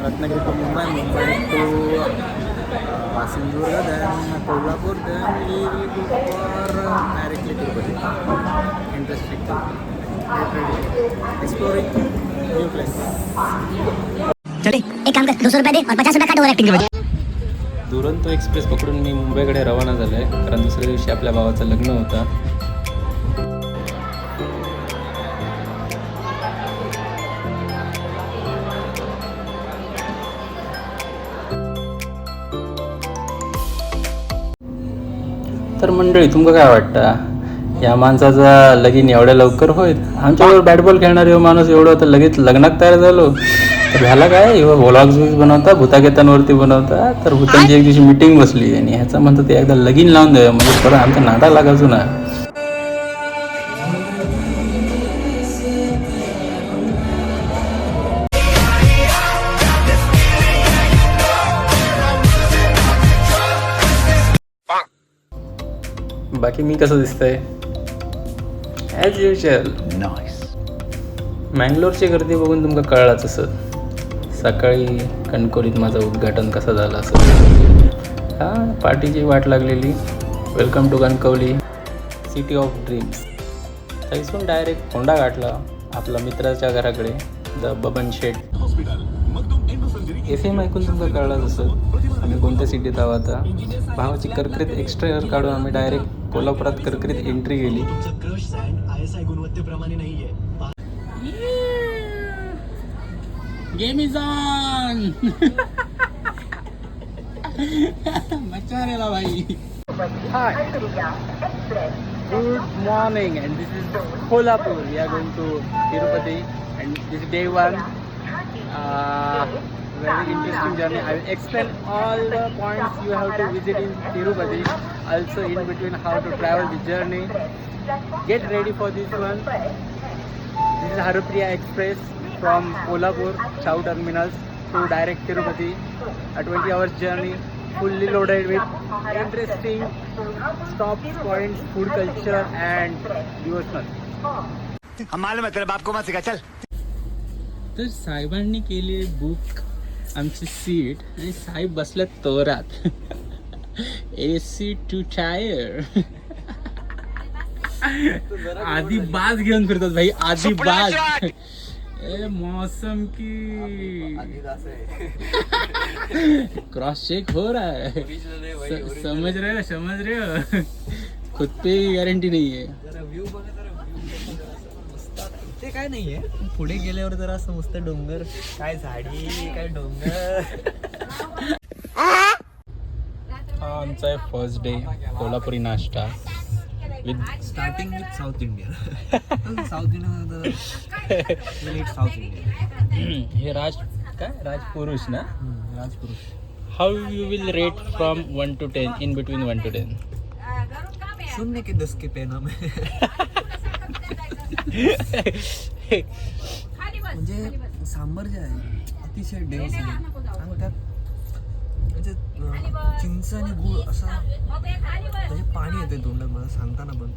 Ratnagiri to Mumbai, Mumbai to Sindhudurg, then Kolhapur, then we will go for directly Tirupati. Interesting. Get ready. Exploring new place. चले एक काम कर 200 रुपये दे और 50 रुपये काट ओव्हर ऍक्टिंग के वजह. दुरंतो एक्सप्रेस पकडून मी मुंबईकडे रवाना झालो आहे, कारण दुसऱ्या दिवशी आपल्या भावाचं लग्न होतं. तर मंडळी, तुमका काय वाटतं या माणसाचा लगीन एवढ्या लवकर होईल? आमच्याबरोबर बॅट बॉल खेळणारा माणूस एवढं तर लगेच लग्नात तयार झालो तर झाला काय? व्लॉग्स बनवता, भूतागीतांवरती बनवता, तर भूतांची एक दिवशी मीटिंग बसली आणि ह्याचं म्हणतं ते एकदा लगीन लावून द्या म्हणजे परत आमच्या नादा लागायचो ना. बाकी मी कसं दिसतंय? As usual. मँगलोरची गर्दी बघून तुमका कळलाच असं सकाळी कणकोलीत माझं उद्घाटन कसं झालं असं. हां, पार्टीची वाट लागलेली. Welcome to Kankavli, city of dreams. थैसून डायरेक्ट होंडा गाठला आपला मित्राच्या घराकडे, the Baban Shet. F M ऐकून तुमका कळलाच असं आम्ही कोणत्या सिटीत आहोत आता. भावाची करकरीत एक्स्ट्रा काढून आम्ही डायरेक्ट कोल्हापुरात करकरीत एंट्री केली. Game is on. मचा रेला भाई. Hi, good morning and this is Kolhapur. We are going to Tirupati and this is day 1. Very interesting journey. I will explain all the points you have to visit in Tirupati, also in between how to travel the journey. Get ready for this one. This is Harupriya Express from Kolhapur Chau Terminals to direct Tirupati. A 20 hours journey, fully loaded with interesting stops, points, food culture and devotional. हम मालूम है तेरे बाप को मत सिखा चल. तर साहेबांनी केली बुक आमची सीट आणि साहेब बसल्यात तोरात. AC to tyre. आधी बाज घेऊन फिरतात भाई, आधी बाज. ए मौसम की क्रॉस चेक हो रहा है. समझ रहे हो. खुद पे गारंटी नहीं है. ते काय नाहीये, पुढे गेल्यावर जरा असं मस्त डोंगर, काय झाडी, काय डोंगर. हा आमचा आहे फर्स्ट डे कोल्हापुरी नाश्ता with starting with South India. South India South India. हे राजपुरुष ना. Rajpurush. How you will rate from 1 to 10 in between 1 to 10? 0 के 10 के पेना में. म्हणजे सांबर जे आहे अतिशय डेन्स आहे आणि त्यात म्हणजे चिंच आणि गूळ असा म्हणजे पाणी येते तोंडात मला सांगताना, पण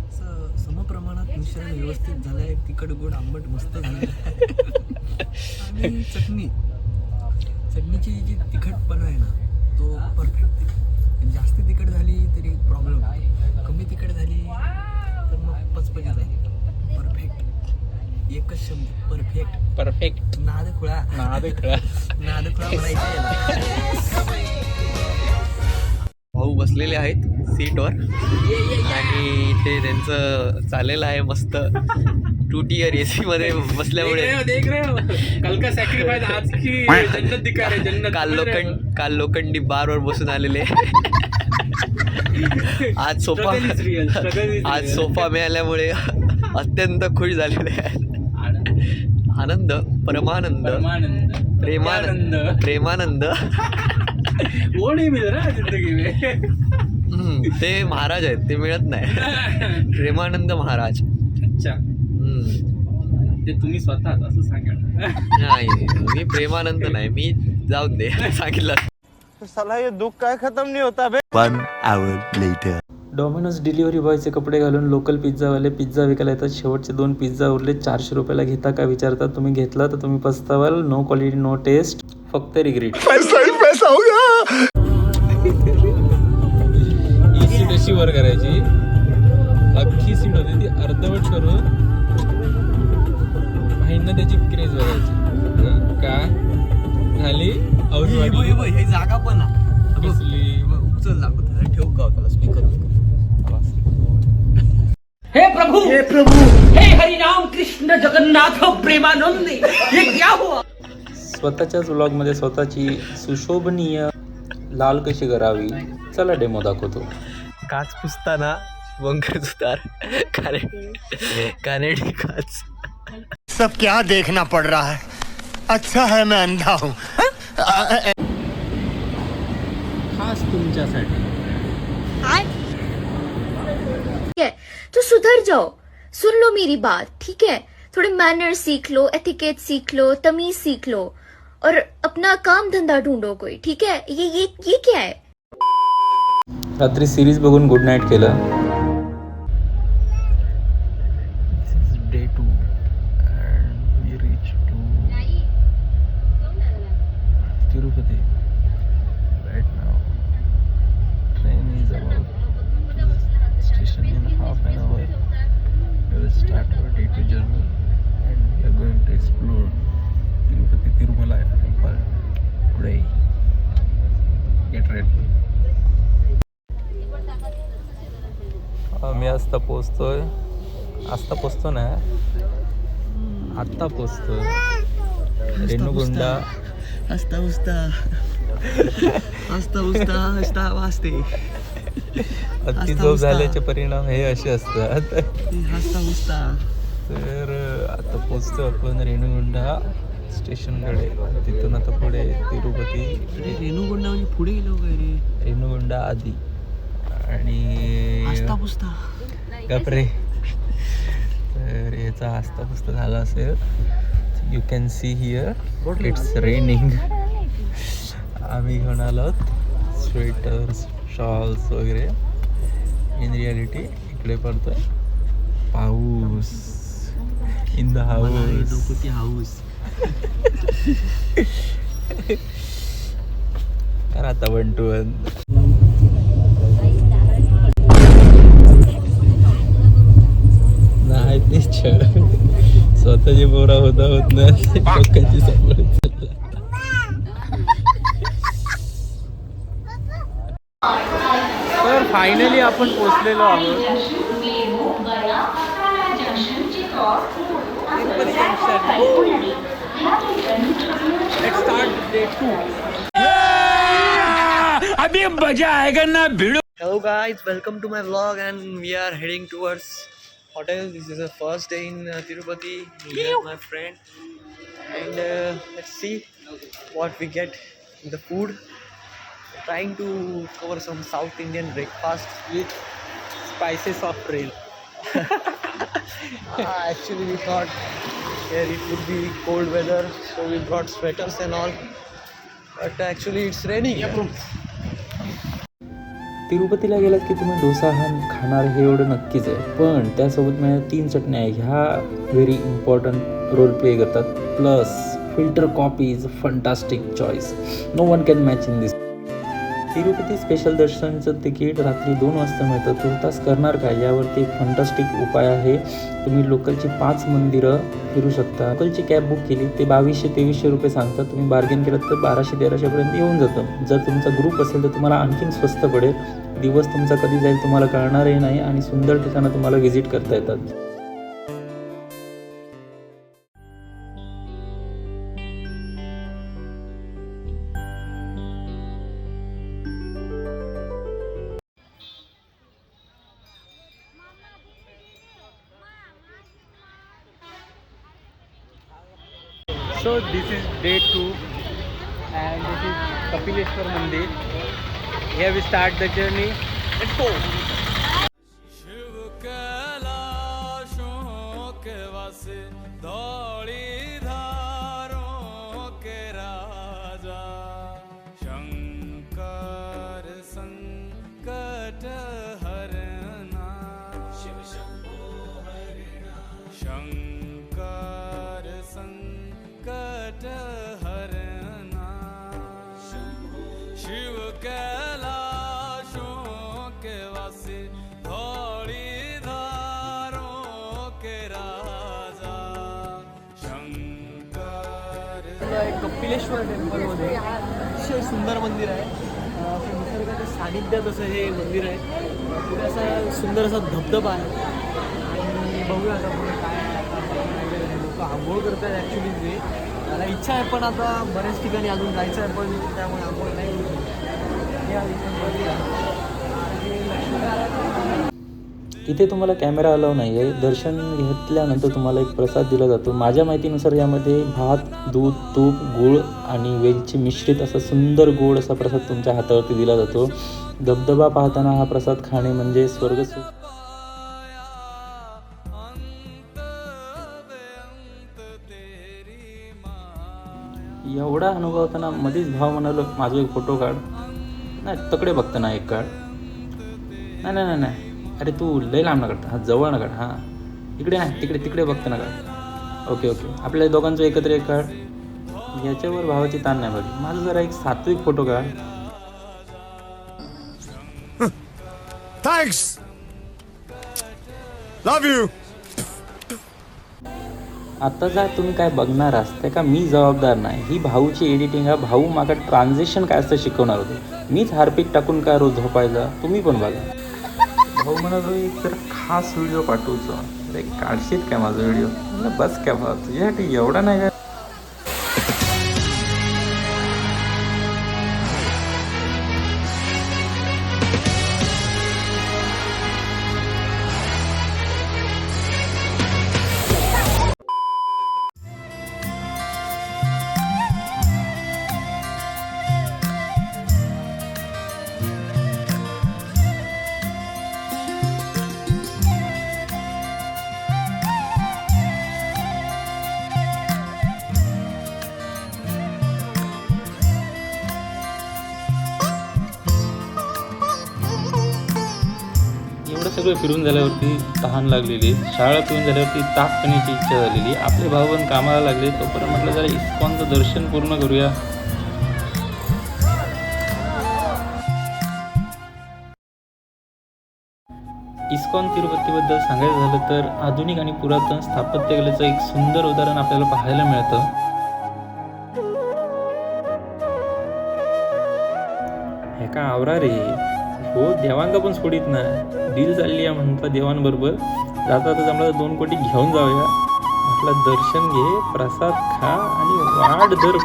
असं समप्रमाणात मिश्रण व्यवस्थित झालं आहे. तिखट गोड आंबट मस्त झालं. आणि चटणीची जी तिखटपणा आहे ना तो परफेक्ट. जास्त तिखट झाली तरी प्रॉब्लेम, कमी तिखट झाली तर मग पचपची झाली. परफेक्ट, एकच शब्द परफेक्ट. नाद खुळा म्हणायचे. भाऊ बसलेले आहेत सीटवर आणि ते त्यांचं चाललेलं आहे मस्त 2 tier AC मध्ये बसल्यामुळे. काल लोखंडी बारवर बसून आलेले. आज सोफा मिळाल्यामुळे अत्यंत खुश झालेले आहेत. आनंद, परमानंद, प्रेमानंद. वो नहीं मिल रहा जिंदगी में. ते महाराज आहेत, ते मिळत नाही. प्रेमानंद महाराज. अच्छा. ते तुम्ही स्वतः असं सांगा. नाही, मी प्रेमानंद नाही, मी जाऊन दे सांगितलं. साला ये दुख काय खत्म नहीं होता बे. 1 hour later. डॉमिनोज डिलिव्हरी बॉयचे कपडे घालून लोकल पिझ्झावाले पिझ्झा विकायला येतात. शेवटचे 2 पिझ्झा उरले. 400 रुपयाला घेता का विचारतात. तुम्ही घेतला तर तुम्ही पस्तावाल. No quality no taste. फक्त रिग्रेट. ही सीट अशी वर करायची, अख्खी सीट होती ती अर्धवट करून भाईंना त्याची क्रेज बघायची. काय झाली हे जागा पण कसली उचल लागतो ठेवू का त्याला स्पीकर. हे प्रभु हे हरि राम कृष्ण जगन्नाथ प्रेमानंद, ये क्या हुआ? स्वतःच्याच व्लॉगमध्ये स्वतःची सुशोभनीय लाल कशी करावी, चला डेमो दाखवतो. काच पुसताना वंकर सुतार कानेडी काच. सब क्या देखना पड़ रहा है. अच्छा है मैं अंधा हूँ. खास तुमच्यासाठी. है तो सुधर जाओ, सुन लो मेरी बात, ठीक है? थोड़े मैनर सीख लो, एथिकेट सीख लो, तमीज सीख लो और अपना काम धंधा ढूंढो कोई, ठीक है? ये क्या है? रात्री सिरीज बघून गुड नाईट केलं. Day 2 and we reached to Tirupati right now. Train is about station in half an hour. We will start our day 2 journey and we are going to explore Tirupati Tirumala temple today. Get ready. मी आत्ता पोचतोय ना, आत्ता पोचतोय रेणुगुंडा. हसता वाजते. अति झोप झाल्याचे परिणाम हे असे असतात. हसता तर आता पोचतो आपण रेणुगुंडा स्टेशनकडे. तिथून आता पुढे तिरुपती. रेणुगुंडा म्हणजे पुढे गेलो काय रे? रेणुगुंडा आधी आणि पुसता गपरे. तर याचा आस्तापुस्ता झाला असेल. You can see here it's raining. आम्ही घेऊन आलो स्वेटर्स, शॉल्स वगैरे. इन रियालिटी इकडे पडतोय पाऊस. In the house. हाऊस. कारण आता 1 to 1. नाही तेच स्वतःची बोरा होत नाही लोकांची सांभाळ. तर फायनली आपण पोचलेलो आहोत Tirupati junction. Let's start day 2. अभी मजा आएगा ना भिड़ो. Hello guys, welcome to my vlog and we are heading towards hotel. This is the first day in Tirupati. We have my friend and let's see what we get in the food. Trying to cover some South Indian breakfast with spices of rain. Actually we thought here it would be cold weather, so we brought sweaters and all, but actually it's raining. तिरुपतीला गेलात की तुम्ही डोसा हा खाणार हे एवढं नक्कीच आहे, पण त्यासोबत माझ्या 3 चटण्या ह्या व्हेरी इम्पॉर्टंट रोल प्ले करतात. Plus filter coffee is fantastic choice. No one can match in this. Tirupati special दर्शनचं तिकीट रात्री 2 वाजता मिळतं. तुर्तास करणार काय यावरती एक फंटास्टिक उपाय आहे. तुम्ही लोकलची 5 मंदिरं फिरू शकता. लोकलची कॅब बुक केली ते 2200-2300 रुपये सांगतात. तुम्ही बार्गेन केलं तर 1200-1300 येऊन जातं. जर तुमचा ग्रुप असेल तर तुम्हाला आणखीन स्वस्त पडेल. दिवस तुमचा कधी जाईल तुम्हाला कळणारही नाही आणि सुंदर ठिकाणं तुम्हाला व्हिजिट करता येतात. So this is day 2 and this is Kapileshwar Mandir. Here we start the journey. Let's go. Shiv कैलाशों के वासे दौड़ी धारों के राजा शंकर संकट हरना शिव शंभो हरिणा शंकर संकट हरना कपिलेश्वर टेम्पलमध्ये अतिशय सुंदर मंदिर आहे. असं निसर्गाच्या सानिध्यात असं हे मंदिर आहे. पुढे असा सुंदर असा धबधबा आहे आणि बघूया आता पुढे काय लोक आंघोळ करतात ॲक्च्युली ते. मला इच्छा आहे पण आता बऱ्याच ठिकाणी अजून जायचं आहे पण त्यामुळे आंघोळ नाही करू शकतो. हे आधी पण बघूया. इथे तुम्हाला कॅमेरा अलाव नाही आहे. दर्शन घेतल्यानंतर तुम्हाला एक प्रसाद दिला जातो. माझ्या माहितीनुसार यामध्ये भात, दूध, तूप, गूळ आणि वेलची मिश्रित असा सुंदर गोड असा प्रसाद तुमच्या हातावरती दिला जातो. धबधबा पाहताना हा प्रसाद खाणे म्हणजे स्वर्गसुख. एवढा अनुभवताना मध्येच भाव म्हणालो माझा एक फोटो काढ. नाही तकडे बघताना एक काढ. नाही नाही नाही अरे तू लय लांब ना काढ. हा जवळ ना काढ. हां इकडे नाही तिकडे बघताना काढ. ओके आपल्या दोघांचं एकत्र एक काढ. याच्यावर भावाची ताण नाही बघी. माझं जरा एक सात्विक फोटो काढ. Thanks, love you. आता जर तुम्ही काय बघणार असते का मी जबाबदार नाही. ही भाऊची एडिटिंग आहे. भाऊ मागा ट्रान्झॅक्शन काय असतं शिकवणार होते. मीच हार्पिक टाकून काय रोज झोपायचा. तुम्ही पण बघा. भाऊ म्हणालो एक तर खास व्हिडिओ पाठवतो. अरे काढशील काय माझा व्हिडिओ. बस काय भाऊ तुझ्यासाठी एवढा नाही काय. एवढं सगळं फिरून झाल्यावरती तहान लागलेली. शाळा फिरून झाल्यावरती ताक पिण्याची इच्छा झालेली. आपले भाऊ पण कामाला लागले. तोपर्यंत म्हटलं जरा इस्कॉनचं दर्शन पूर्ण करूया. इस्कॉन तिरुपतीबद्दल सांगायचं झालं तर आधुनिक आणि पुरातन स्थापत्यकलेचं एक सुंदर उदाहरण आपल्याला पाहायला मिळतं. हे का आवरा रे हो देवांगा पण सोडित नाही. डील चालली आहे म्हणता देवांबरोबर. जाता जमला 2 कोटी घेऊन जाऊया म्हटलं. दर्शन घे, प्रसाद खा आणि वाढ दर.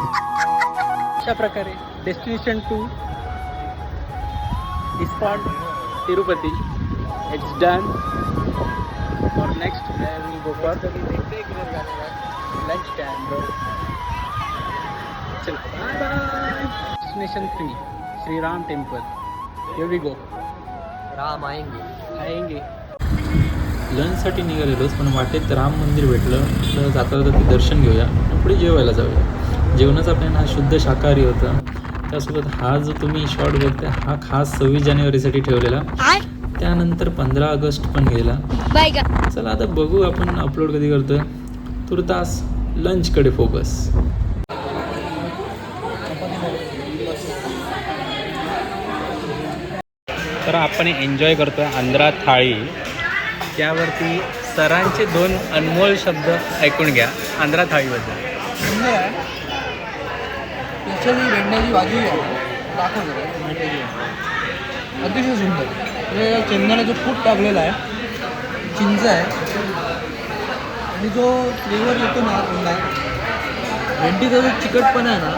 अशा प्रकारे destination 2 ISKCON Tirupati it's done. और next will go for lunch time. चलो bye bye. Destination 3 Shri Ram temple. Here we go. Ram आएंगे. लंचसाठी निघालेलोच पण वाटेत राम मंदिर भेटलं. तर जाता जाता ते दर्शन घेऊया आणि पुढे जेवायला जाऊया. जेवणाचा प्लॅन हा शुद्ध शाकाहारी होता. त्यासोबत हा जो तुम्ही शॉर्ट बघताय हा खास 26 जानेवारीसाठी ठेवलेला. त्यानंतर 15 ऑगस्ट पण गेला. चला आता बघू आपण अपलोड कधी करतोय. तुर्तास लंचकडे फोकस. तर आपण एन्जॉय करतो आहे आंध्रा थाळी. त्यावरती सरांचे 2 अनमोल शब्द ऐकून घ्या आंध्रा थाळीबद्दल. सुंदर आहे. त्याच्यानी भेंड्याची भाजी आहे दाखव जरा. भेंड्याची अतिशय सुंदर. म्हणजे शेंगदाण्याचं कूट टाकलेला आहे, चिंच आहे आणि जो फ्लेवर येतो ना पुन्हा भेंडीचा जो चिकटपणा आहे ना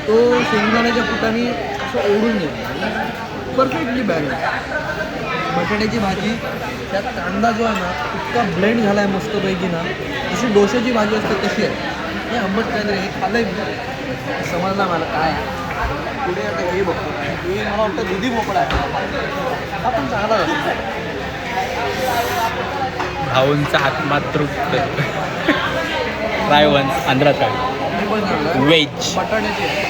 तो शेंगदाण्याच्या कुटाने असं ओढून घेतो. Perfectly balance. बटाट्याची भाजी त्यात कांदा जो आहे ना इतका ब्लेंड झाला आहे मस्तपैकी ना. जशी डोश्याची भाजी असते तशी आहे. हे आंबट काहीतरी हे खाल्लं आहे मी समजला मला काय पुढे. आता हे बघतो हे मला वाटतं दुधी भोपळा आहे. हा पण चांगला असतो. भाऊंचा आत्मा तृप्त. ट्राय वन्स आंध्रा थाळी. हे पण चांगलं व्हेज. बटाट्याची आहे.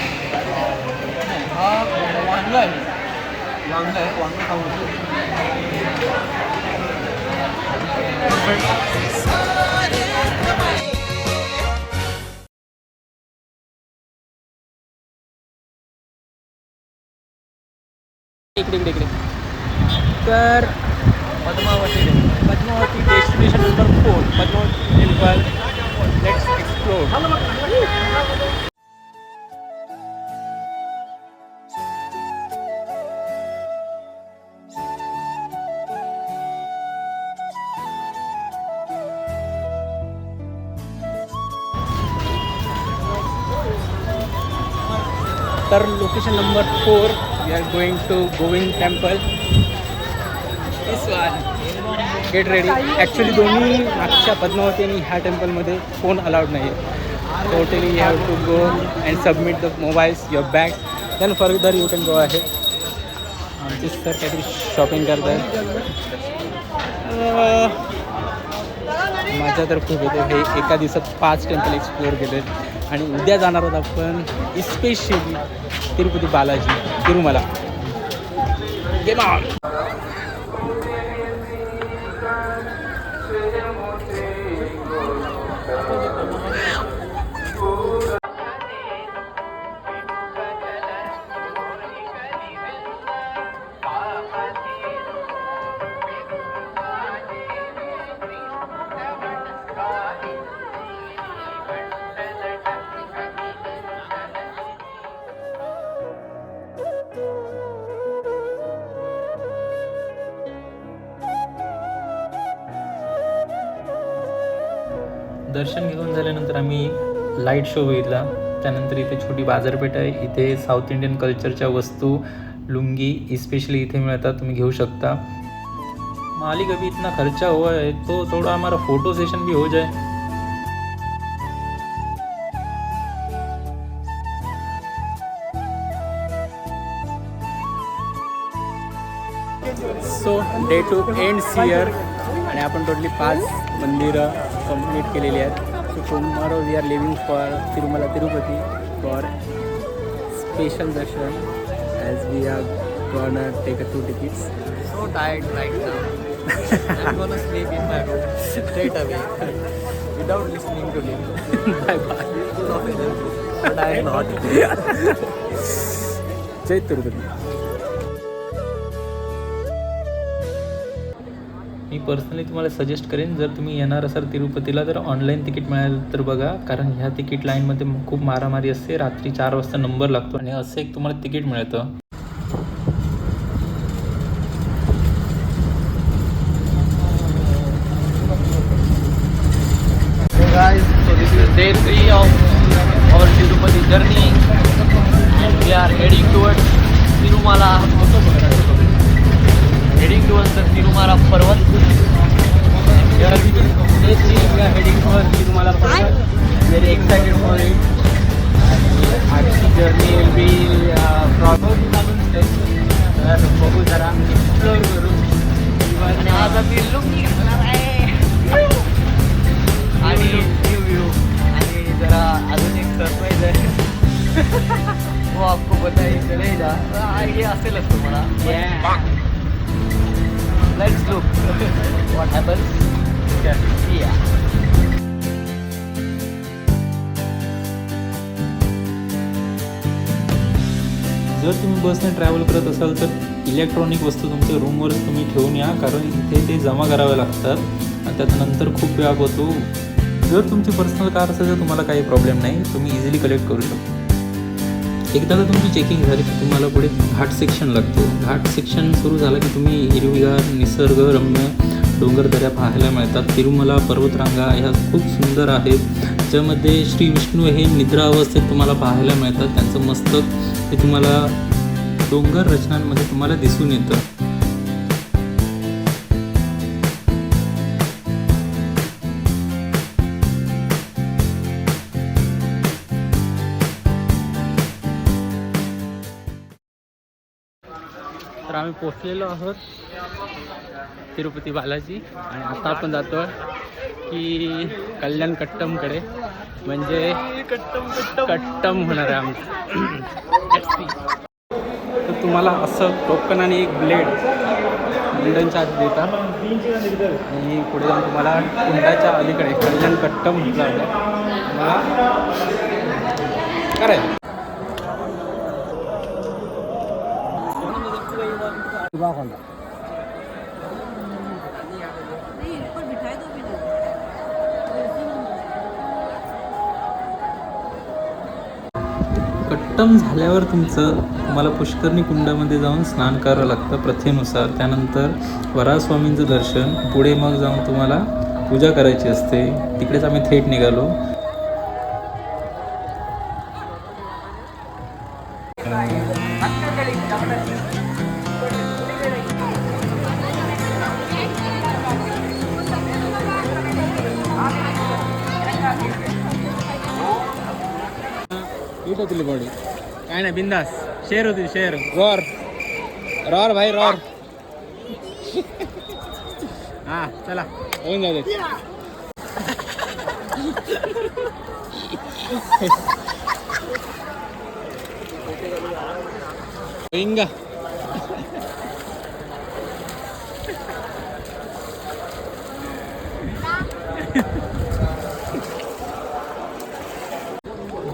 हा वांगा आहे. वांगा आहे. वांगा खाऊ इकडे. तर Padmavati destination number 4 Padmavati temple. Let's explore. तर location number 4 we are going to Govind temple. This one. Get ready. Actually दोन्ही मागच्या पद्मावती आणि ह्या टेम्पलमध्ये फोन अलाउड नाही आहे. Totally you have to go and submit the mobiles your bag then further you can go आहे. आमचे sir काहीतरी shopping करत आहेत. माझ्या तर खूप येते. हे एका दिवसात 5 टेम्पल एक्सप्लोअर केले आणि उद्या जाणार आहोत आपण especially Tirupati Balaji Tirumala. Game on. दर्शन घेऊन झाल्यानंतर आम्ही लाईट शो बघितला. त्यानंतर इथे छोटी बाजारपेठ आहे. इथे साऊथ इंडियन कल्चरच्या वस्तू लुंगी इस्पेशली इथे मिळतात, तुम्ही घेऊ शकता. मालिक अभी इतना खर्चा हुआ है तो थोड़ा हमारा फोटो सेशन भी हो जाए. सो डे 2 एंड्स हिअर आणि आपण टोटली 5 मंदिरं कंप्लीट केलेली आहेत. So tomorrow we are leaving for Tirumala Tirupati for special darshan as we are gone take 2 tickets. So tired right now. I'm gonna sleep in my room straight away without listening to him. Bye bye. Full of energy, but I am not. Jai Tirupati. मी personally तुम्हाला suggest करेन, जर तुम्ही येणार असाल तिरुपतीला तर online ticket मिळालं तर बघा, कारण ह्या तिकीट लाईनमध्ये खूप मारामारी असते. रात्री 4 वाजता नंबर लागतो आणि असं एक तुम्हाला तिकीट मिळतं. Guys, so this is day 3 of our Tirupati journey and we are heading towards Tirumala. Heading towards the Tirumala Parvat. Day 3 we are heading for Tirumala Parvat. Very excited for it. आजची journey will be problem लागून तर बघू जरा explore करू. आणि आज आम्ही लुंगी घालणार आहे आणि न्यू व्यू आणि जरा अजून एक सरप्राईज आहे. वो आपको बताइए चलेगा. आयडिया असेलच तुम्हाला. Let's look what happens. जर तुम्ही बसने ट्रॅव्हल करत असाल तर इलेक्ट्रॉनिक वस्तू तुमच्या रूमवरच तुम्ही ठेवून या, कारण इथे ते जमा करावे लागतात आणि त्याच्यानंतर खूप व्याप होतो. जर तुमची पर्सनल कार असेल तर तुम्हाला काही प्रॉब्लेम नाही, तुम्ही इझिली कलेक्ट करू शकता. एकदा का तुमची चेकिंग झाली की तुम्हाला पुढे घाट सेक्शन लागतो. घाट सेक्शन सुरू झालं की तुम्ही हिरवीगार निसर्गरम्य डोंगरदऱ्या पाहायला मिळतात. तिरुमला पर्वतरांगा ह्या खूप सुंदर आहेत, ज्यामध्ये श्री विष्णू हे निद्रा अवस्थेत तुम्हाला पाहायला मिळतात. त्यांचं मस्तक हे तुम्हाला डोंगर रचनांमध्ये तुम्हाला दिसून येतं. तर आम्ही पोचलेलो आहोत तिरुपती बालाजी आणि आता आपण जातो की कल्याण कट्टमकडे, म्हणजे कट्टम होणार आहे आमचं. तर तुम्हाला असं टोकन आणि एक ब्लेड लंडनच्या आत देतात आणि पुढे जाऊन तुम्हाला कुंडाच्या अलीकडे कल्याण कट्टम म्हटलं तुम्हाला करायचं. कट्टम झाल्यावर तुम्हाला पुष्करणी कुंडामध्ये जाऊन स्नान करावं लागतं प्रथेनुसार. त्यानंतर वराहस्वामींचं दर्शन, पुढे मग जाऊन तुम्हाला पूजा करायची असते. तिकडेच आम्ही थेट निघालो. फिट होतील बॉडी. काय नाही बिंदास शेअर होतील शेअर. रॉर रॉर भाई रॉर. हा चला होऊन जाऊ दे. इंगा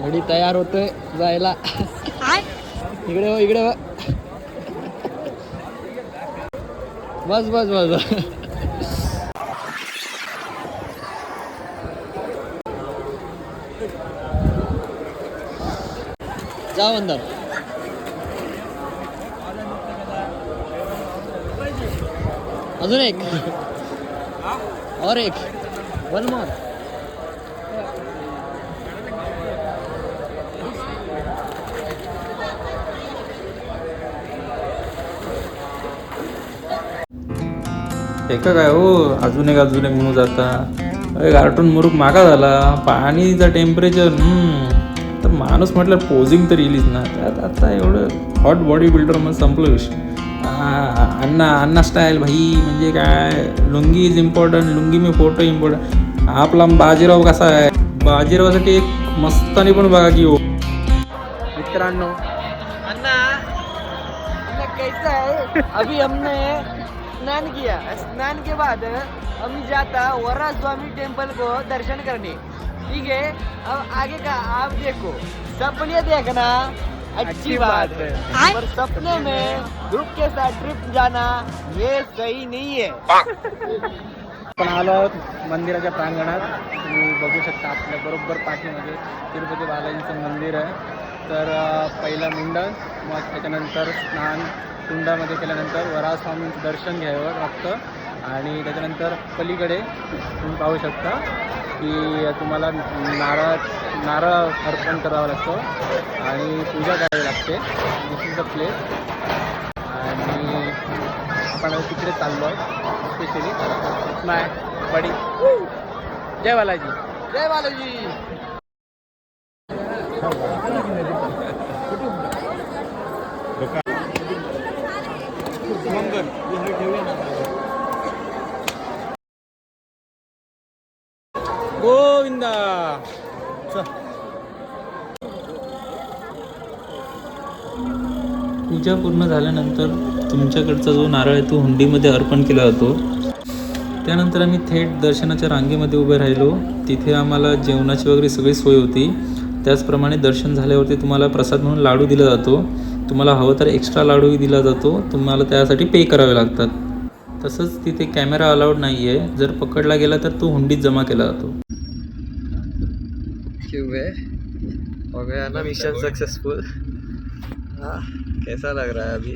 गाडी तयार होतोय जायला. इकडे हो इकडे हो. बस बस बस. जाओ अंदर. अजून एक और एक वन मोर. एका काय हो अजून एक म्हणून जाता. अरे कार्टून मुरुक मागा झाला. पाणीचं टेम्परेचर तर माणूस म्हटलं पोझिंग तर येईलच ना. त्यात आता एवढं हॉट बॉडी बिल्डर मग संपलं विषय. अण्णा स्टाईल भाई म्हणजे काय. Lungi is important. लुंगी में फोटो इम्पॉर्टंट. आपला बाजीराव कसा आहे. बाजीरावासाठी एक मस्तानी पण बघा की हो मित्रांनो. अन्ना कैसा है. अभी हमने स्नान किया. स्नान के बाद हम जाता वरा स्वामी टेम्पल को दर्शन करने. ठीक है. अब आगे का आप देखो. सपने देखना अच्छी बात है पर सपने में ग्रुप के साथ ट्रिप जाना ये सही नहीं है. आपण आलो मंदिराच्या प्रांगणात. तुम्ही बघू शकता आपल्या बरोबर पाठीमध्ये तिरुपती बालाजीचं मंदिर आहे. तर पहिलं मुंडन मग त्याच्यानंतर स्नान कुंडामध्ये केल्यानंतर वराहस्वामींचं दर्शन घ्यावं लागतं आणि त्याच्यानंतर पलीकडे तुम्ही पाहू शकता की तुम्हाला नारळ अर्पण करावं लागतं आणि पूजा करावी लागते. दिस इज द प्लेस. आणि आपण तिकडे चाललो आहे स्पेशली माय बडी. जय बालाजी. जय बालाजी. गोविंदा. पूजा पूर्ण झाल्यानंतर तुमच्याकडचा जो नारळ आहे तो हुंडीमध्ये अर्पण केला जातो. त्यानंतर आम्ही थेट दर्शनाच्या रांगेमध्ये उभे राहिलो. तिथे आम्हाला जेवणाची वगैरे सगळी सोय होती. त्याचप्रमाणे दर्शन झाल्यावरती तुम्हाला प्रसाद म्हणून लाडू दिला जातो. तुम्हाला हवं तर एक्स्ट्रा लाडूही दिला जातो. तुम्हाला त्यासाठी पे करावे लागतात. तसंच तिथे कॅमेरा अलाउड नाही आहे. जर पकडला गेला तर तो हुंडीत जमा केला जातो. हो गया ना मिशन सक्सेसफुल. हाँ कैसा लग रहा है अभी.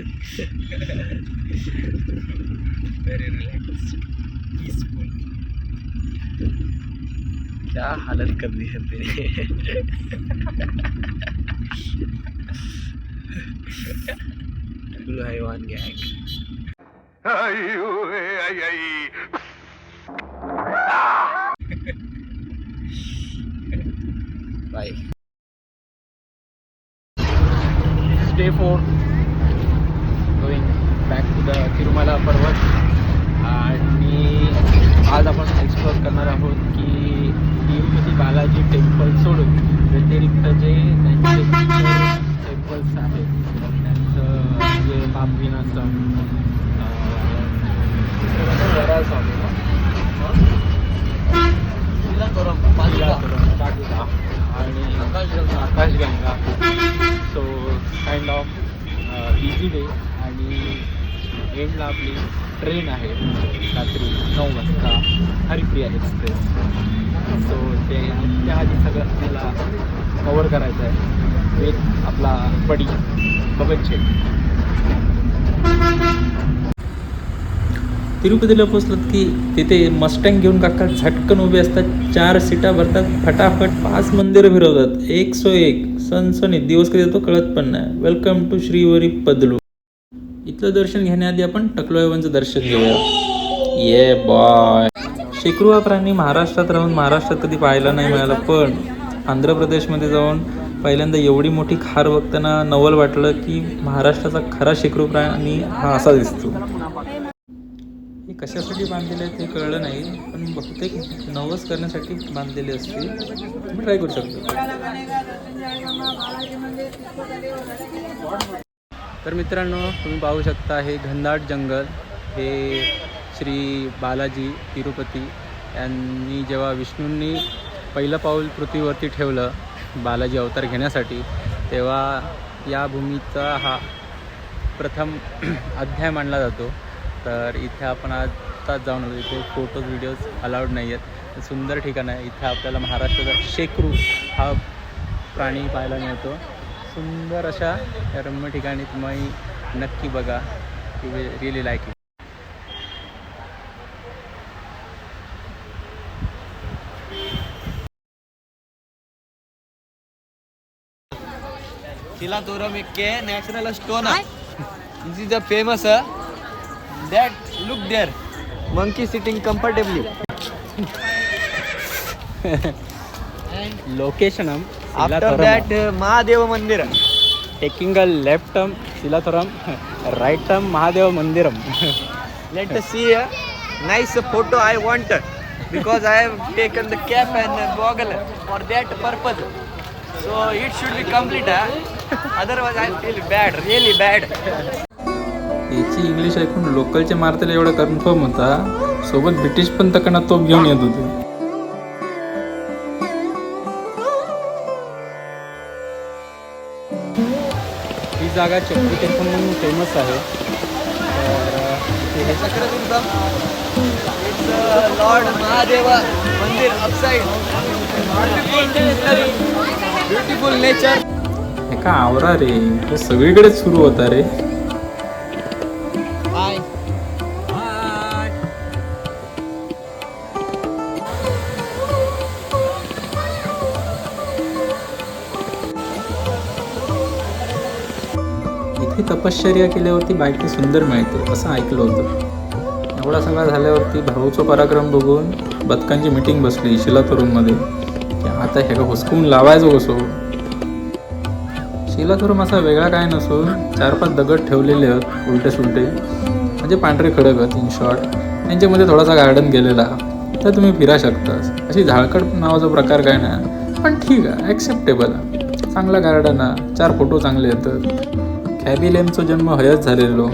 Very relaxed peaceful. क्या हालत कर दी है तेरी. ब्लू हैवान gang. Bye. Day 4 going back to the Tirumala पर्वत. आणि आज आपण एक्सप्लोर करणार आहोत की तिरुपती बालाजी टेम्पल सोडून व्यतिरिक्त जे त्यांचे टेम्पल्स आहेत त्यांचं जे पापविनाचं वराहस्वामी आणि आकाशगंगा. So kind of easy day. आणि एंडला आपली ट्रेन आहे रात्री 9 वाजता हरिप्रिया एक्सप्रेस. सो त्याआधी सगळं आपल्याला कवर करायचं आहे विथ आपला बडी बबन शेठ. तिरुपतीला पोचलात की तिथे मस्टँग घेऊन काका झटकन उभे असतात. 4 सीटा भरतात. फटाफट 5 मंदिरं फिरवतात. 101 सनसनीत. दिवस कधी येतो कळत पण नाही. Welcome to Srivari Padalu. इथलं दर्शन घेण्याआधी आपण टकलोयवनचं दर्शन घेऊया. ये बॉय. शेकडो हा प्राणी महाराष्ट्रात राहून महाराष्ट्रात कधी पाहायला नाही मिळाला पण आंध्र प्रदेशमध्ये जाऊन पहिल्यांदा एवढी मोठी खार बघताना नवल वाटलं की महाराष्ट्राचा खरा शेकडो प्राणी हा असा दिसतो. हे कशासाठी बांधलेले आहेत हे कळलं नाही, पण बहुतेक नवस करण्यासाठी बांधलेले असतील. तुम्ही ट्राय करू शकता. तर मित्रांनो, तुम्ही पाहू शकता हे घनदाट जंगल. हे श्री बालाजी तिरुपती यांनी जेव्हा विष्णूंनी पहिलं पाऊल पृथ्वीवरती ठेवलं बालाजी अवतार घेण्यासाठी, तेव्हा या भूमीचा हा प्रथम अध्याय मानला जातो. तर इथे आपण आत्ताच जाऊन आलो. इथे फोटोज व्हिडिओज अलाउड नाही आहेत. सुंदर ठिकाण आहे. इथे आपल्याला महाराष्ट्राचा शेकरू हा प्राणी पाहायला मिळतो. सुंदर अशा या रम्य ठिकाणी तुम्ही नक्की बघा. You will really like it. Silaturam ikke natural stone. This is the famous that look there. Monkey sitting comfortably. Location After that Mahadeva Mandir. taking a left turn Silatharam, right turn Mahadeva Mandiram. Let us see a nice photo I want because I have taken the cap and goggle for that purpose. So it should be complete. Otherwise I feel bad, really bad. याची English ऐकून लोकलच्या मारतेला एवढा confirm होता. सोबत British पण तकना तोप घेऊन येत होते. ही जागा चक्रीतेर म्हणून फेमस आहे. It's Lord Mahadeva Mandir upside. Beautiful nature. हे का आवरा रे, तो सगळीकडेच सुरू होता रे. Hi. इथे तपश्चर्या केल्यावरती बायको सुंदर मिळते असं ऐकलं होतं. एवढा सगळा झाल्यावरती भाऊचा पराक्रम बघून बदकांची मीटिंग बसली शिलाथोरममध्ये की आता ह्याला हुसकून लावायचं कसो. शिलाथोरम असा वेगळा काय नसून 4-5 दगड ठेवलेले आहेत उलटे सुलटे, म्हणजे पांढरे खडक आहेत इन शॉर्ट. त्यांच्यामध्ये थोडासा गार्डन गेलेला तर तुम्ही फिरा शकता. अशी झाळकड नावाचा प्रकार काय नाही, पण ठीक आहे, ॲक्सेप्टेबल आहे. चांगला गार्डन आहे, 4 फोटो चांगले येतात. कॅबी लेमचा जन्म हयच झालेलो.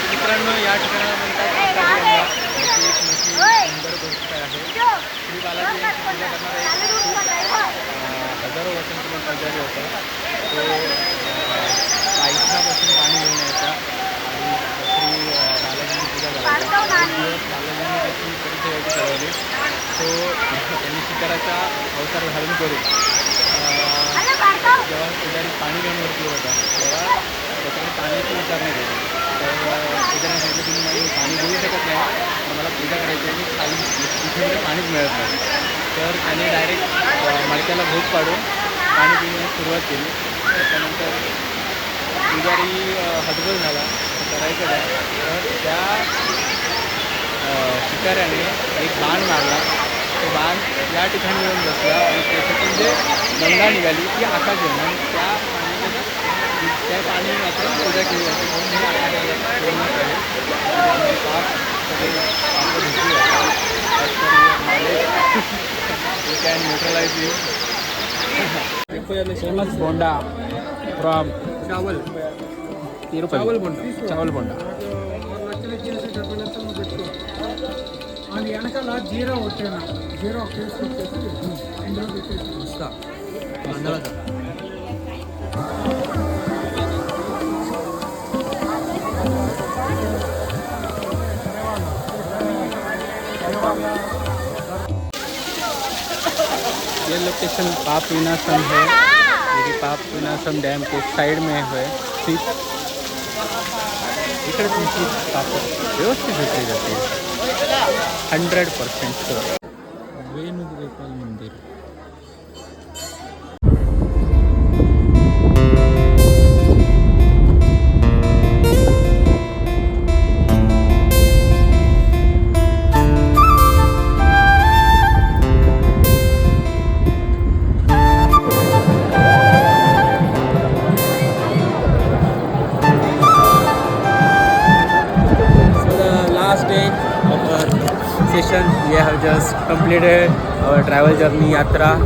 मित्रांनो, या ठिकाणाला म्हणतात आकाशगंगा. ही एक मोठी सुंदर गोष्ट आहे. श्री बालाजी यांची पूजा करणारा एक खूप हजारो वर्षांपूर्वी पुजारी होता. तो पायथ्यापासून पाणी घेऊन यायचा आणि श्री बालाजींची पूजा करायचा. एक दिवस बालाजींनी त्याची परीक्षा घ्यायची ठरवली. तो त्यांनी शिकाराचा अवतार धारण करून जेव्हा पुजारी पाणी घेऊन वरती होता तेव्हा त्याच्याकडे पाण्याची विचारणा केली. तर पुजाऱ्याने सांगितलं की मी पाणी घेऊ शकत नाही, तर मला पूजा करायची आहे, मी खाली इथे पाणीच मिळत नाही. तर त्याने डायरेक्ट मडक्याला भोग पाडून पाणी पिण्यास सुरुवात केली. त्याच्यानंतर पुजारी हतबल झाला, करायचं काय. तर त्या शिकाऱ्याने एक बाण मारला. तो बाण या ठिकाणी येऊन बसला आणि त्याच्यातून जे गंगा निघाली ती आकाश गंगा. आणि त्या पाणी मात्र पूजा केली जाते. म्हणून हे आकाशगंगा फेमस आहे. त्यामध्ये पाप सगळे पाप धुतली जातात. You can neutralise you. Famous bonda from चावल तिरुपती. चावल बोंडा. चावल बोंडा. आणि వెనకాల జీరా వచ్చేనా జీరా పేస్ట్ వచ్చేసి ఇందులో పెట్టేసి Masta. Mandala. ये लोकेशन पाप विनाशम है. ये पाप विनाशम डैम के साइड में है. इकडे तुमची पाप व्यवस्थित भेटली जाते 100% वेणुगोपाल मंदिर destination. We have just completed our travel journey yatra.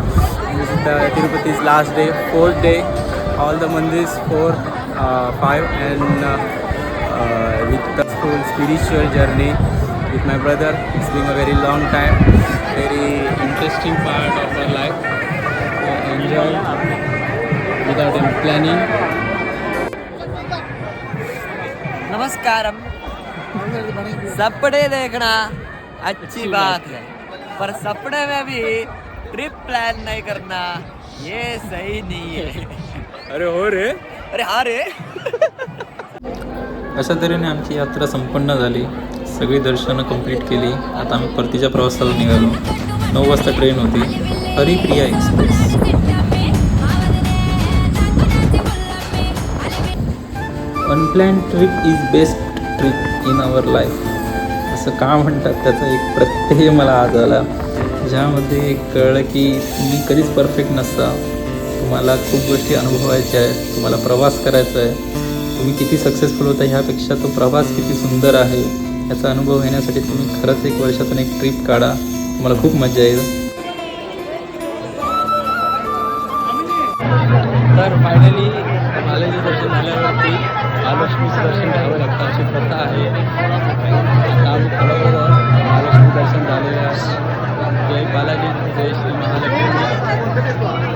This is the Tirupati's last day, 4th day. All the mandirs 4, 5 and with the full spiritual journey with my brother. It's been a very long time, very interesting part of our life. Enjoy without any planning. नमस्कारम। सपने देखना अच्छी बात है, पर सपने में भी trip plan नहीं करना ये सही नहीं है। अरे हो रे, अरे हाँ रे। अशा तऱ्हेने आमची यात्रा संपन्न झाली. सगळी दर्शनं कंप्लीट केली. आता आम्ही परतीच्या प्रवासाला निघालो. 9 वाजता ट्रेन होती, Haripriya express. Unplanned trip is best trip in our life असं का म्हणतात, त्याचा एक प्रत्यय मला आज आला, ज्यामध्ये कळलं की तुम्ही कधीच परफेक्ट नसता. तुम्हाला खूप गोष्टी अनुभवायच्या आहेत, तुम्हाला प्रवास करायचा आहे. तुम्ही किती सक्सेसफुल होता ह्यापेक्षा तो प्रवास किती सुंदर आहे याचा अनुभव घेण्यासाठी तुम्ही खरंच 1 वर्षातून एक ट्रिप काढा. तुम्हाला खूप मजा येईल. तर फायनली बालाजी दर्शन झाल्यावरती महालक्ष्मीचं दर्शन घ्यावं लागतं अशी प्रथा आहे. आता आम्ही खरोखर महालक्ष्मी दर्शन झालेलं आहे. जय बालाजी, जय श्री महालक्ष्मी.